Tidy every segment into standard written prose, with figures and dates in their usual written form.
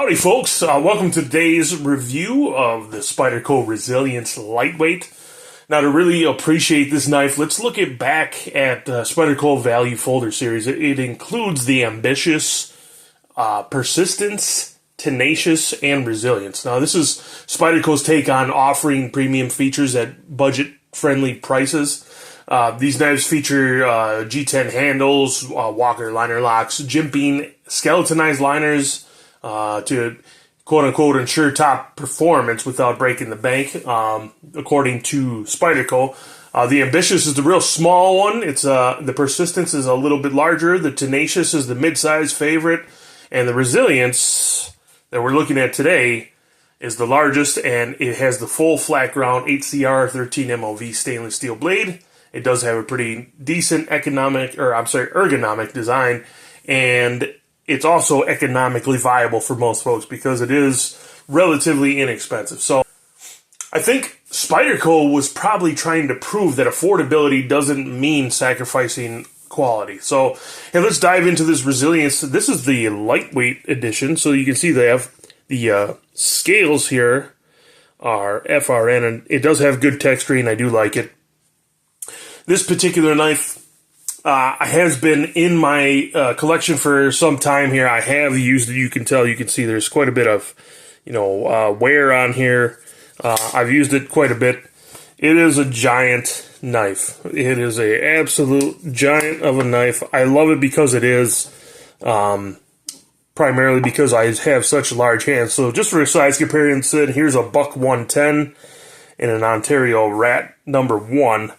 Howdy folks, welcome to today's review of the Spyderco Resilience Lightweight. Now to really appreciate this knife, let's look back at Spyderco Value Folder series. It includes the Ambitious, Persistence, Tenacious, and Resilience. Now this is Spyderco's take on offering premium features at budget-friendly prices. These knives feature G10 handles, Walker liner locks, jimping, skeletonized liners, to quote-unquote ensure top performance without breaking the bank, according to Spyderco. The Ambitious is the real small one. It's the Persistence is a little bit larger. The Tenacious is the mid-size favorite. And the Resilience that we're looking at today is the largest, and it has the full flat ground 8CR 13 MOV stainless steel blade. It does have a pretty decent ergonomic design, and it's also economically viable for most folks because it is relatively inexpensive. So I think Spyderco was probably trying to prove that affordability doesn't mean sacrificing quality. So hey, let's dive into this Resilience. This is the lightweight edition. So you can see they have the scales here are FRN, and it does have good texturing. I do like it. This particular knife has been in my collection for some time here. I have used it. You can see there's quite a bit of, wear on here. I've used it quite a bit. It is a giant knife. It is an absolute giant of a knife. I love it because it is, primarily because I have such large hands. So just for a size comparison, here's a buck 110 and an Ontario Rat number 1.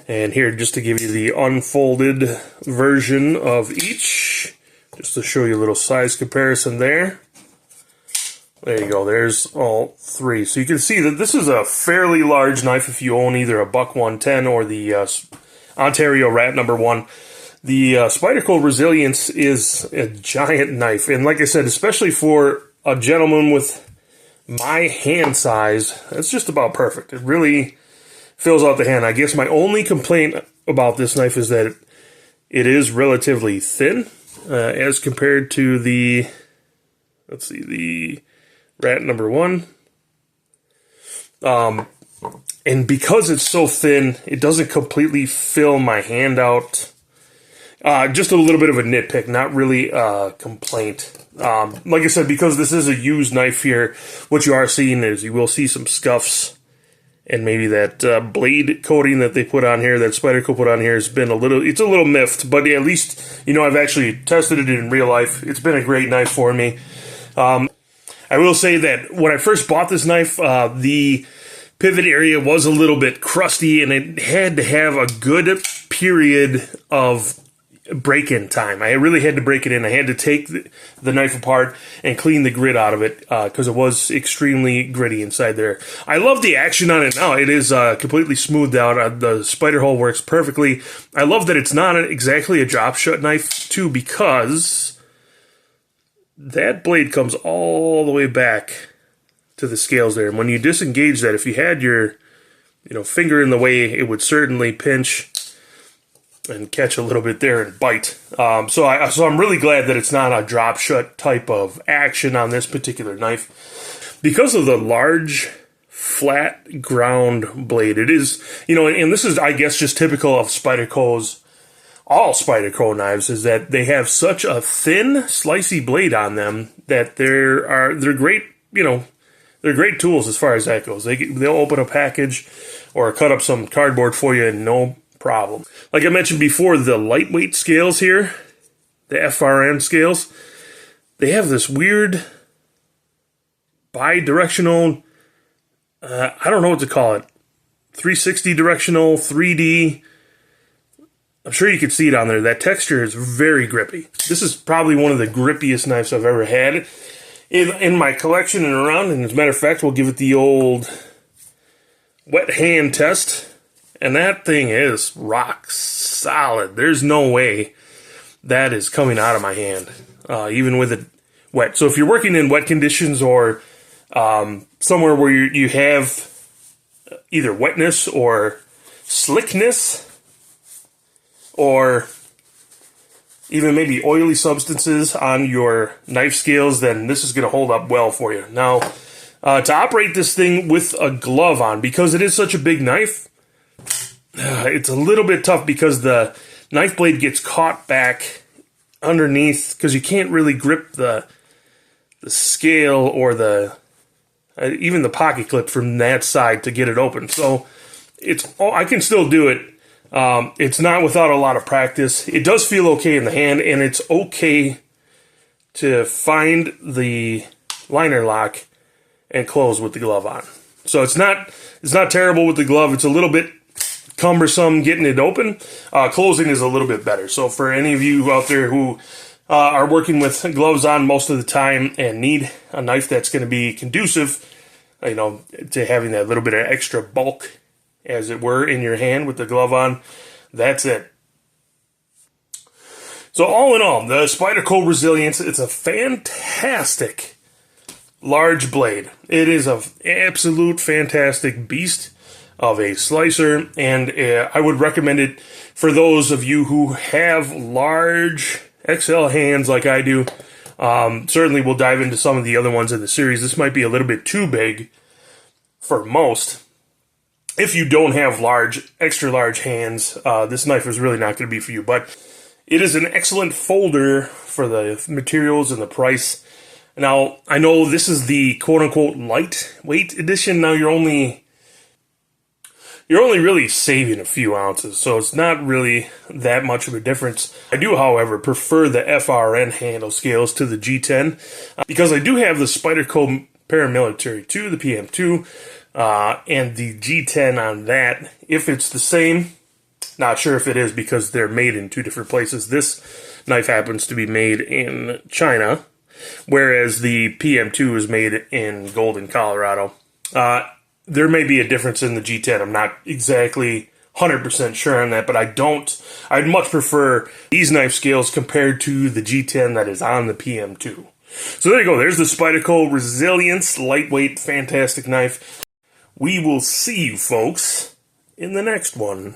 And here, just to give you the unfolded version of each, just to show you a little size comparison there. There you go, there's all three. So you can see that this is a fairly large knife if you own either a buck 110 or the Ontario Rat number 1. The Spyderco Resilience is a giant knife. And like I said, especially for a gentleman with my hand size, that's just about perfect. It really fills out the hand. I guess my only complaint about this knife is that it is relatively thin as compared to the, the Rat number 1. And because it's so thin, it doesn't completely fill my hand out. Just a little bit of a nitpick, not really a complaint. Like I said, because this is a used knife here, what you are seeing is you will see some scuffs. And maybe that blade coating that they put on here, that Spyderco put on here, has been it's a little miffed. But at least, I've actually tested it in real life. It's been a great knife for me. I will say that when I first bought this knife, the pivot area was a little bit crusty, and it had to have a good period of break-in time. I really had to break it in. I had to take the knife apart and clean the grit out of it because it was extremely gritty inside there. I love the action on it now. It is completely smoothed out. The spider hole works perfectly. I love that it's not exactly a drop shut knife too, because that blade comes all the way back to the scales there. And when you disengage that, if you had your finger in the way, it would certainly pinch and catch a little bit there and bite. So I'm really glad that it's not a drop shut type of action on this particular knife. Because of the large flat ground blade, it is, and this is, I guess, just typical of all Spyderco knives, is that they have such a thin, slicey blade on them that they're great, they're great tools as far as that goes. They'll open a package or cut up some cardboard for you and no problem. Like I mentioned before, the lightweight scales here, the FRN scales, they have this weird bi-directional, I don't know what to call it, 360 directional, 3D. I'm sure you can see it on there. That texture is very grippy. This is probably one of the grippiest knives I've ever had in my collection and around. And as a matter of fact, we'll give it the old wet hand test. And that thing is rock solid. There's no way that is coming out of my hand, even with it wet. So if you're working in wet conditions or somewhere where you have either wetness or slickness, or even maybe oily substances on your knife scales, then this is going to hold up well for you. Now, to operate this thing with a glove on, because it is such a big knife, it's a little bit tough because the knife blade gets caught back underneath, because you can't really grip the scale or the even the pocket clip from that side to get it open. So I can still do it. It's not without a lot of practice. It does feel okay in the hand, and it's okay to find the liner lock and close with the glove on. So it's not terrible with the glove. It's a little bit cumbersome getting it open. Closing is a little bit better. So for any of you out there who are working with gloves on most of the time and need a knife that's going to be conducive, to having that little bit of extra bulk, as it were, in your hand with the glove on, that's it. So all in all, the Spyderco Resilience, it's a fantastic large blade. It is an absolute fantastic beast of a slicer, and I would recommend it for those of you who have large XL hands like I do. Certainly we'll dive into some of the other ones in the series. This might be a little bit too big for most. If you don't have extra large hands, this knife is really not going to be for you. But it is an excellent folder for the materials and the price. Now, I know this is the quote-unquote lightweight edition. Now, you're only really saving a few ounces, so it's not really that much of a difference. I do, however, prefer the FRN handle scales to the G10 because I do have the Spyderco Paramilitary 2, the PM2, and the G10 on that. If it's the same, not sure if it is because they're made in two different places. This knife happens to be made in China, whereas the PM2 is made in Golden, Colorado. There may be a difference in the G10. I'm not exactly 100% sure on that, but I'd much prefer these knife scales compared to the G10 that is on the PM2. So there you go. There's the Spyderco Resilience Lightweight, fantastic knife. We will see you folks in the next one.